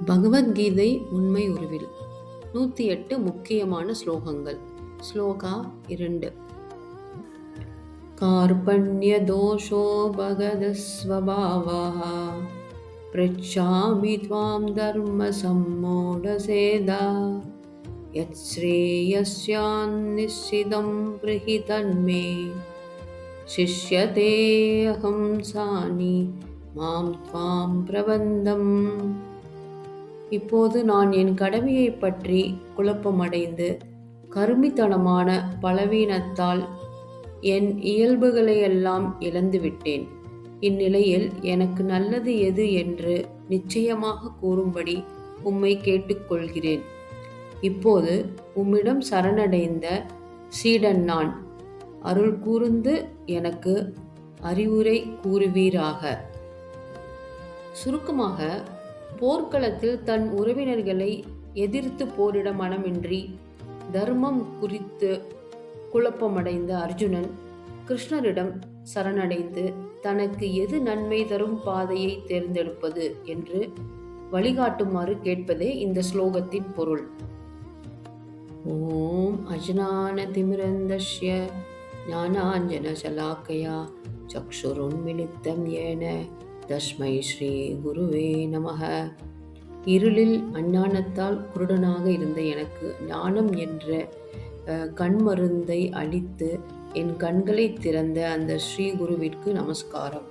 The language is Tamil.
பகவத்கீதை உண்மை உருவில் 108 முக்கியமான ஸ்லோகங்கள். ஸ்லோகா 2. கார்பண்ய தோஷோ பகதஸ்வபாவः ப்ரச்சாமி த்வாம் தர்ம சம்மோடசேதா யத் ஸ்ரேயஸ்யான் நிச்சிதம் ப்ரஹி தன்மே சிஷ்யதே அஹம் சானி மாம் த்வாம் பிரபந்தம். இப்போது நான் என் கடமையைப் பற்றி குழப்பமடைந்து கருமித்தனமான பலவீனத்தால் என் இயல்புகளையெல்லாம் இழந்துவிட்டேன். இந்நிலையில் எனக்கு நல்லது எது என்று நிச்சயமாக கூறும்படி உம்மை கேட்டுக்கொள்கிறேன். இப்போது உம்மிடம் சரணடைந்த சீடன் நான். அருள் கூர்ந்து எனக்கு அறிவுரை கூறுவீராக. சுருக்கமாக, போர்க்களத்தில் தன் உறவினர்களை எதிர்த்து போரிட மனமின்றி தர்மம் குறித்து குழப்பமடைந்த அர்ஜுனன் கிருஷ்ணரிடம் சரணடைந்து தனக்கு எது நன்மை தரும் பாதையை தேர்ந்தெடுப்பது என்று வழிகாட்டுமாறு கேட்பதே இந்த ஸ்லோகத்தின் பொருள். ஓம் அஜ்ஞான திமிரந்தஸ்ய ஞானாஞ்சன சலாக்கயா சக்ஷுருன்மிலித்தம் ஏன தஸ்மை ஸ்ரீ குருவே நமஹ. இருளில் அஞ்ஞானத்தால் குருடனாக இருந்த எனக்கு ஞானம் என்ற கண்மருந்தை அளித்து என் கண்களை திறந்த அந்த ஸ்ரீ குருவிற்கு நமஸ்காரம்.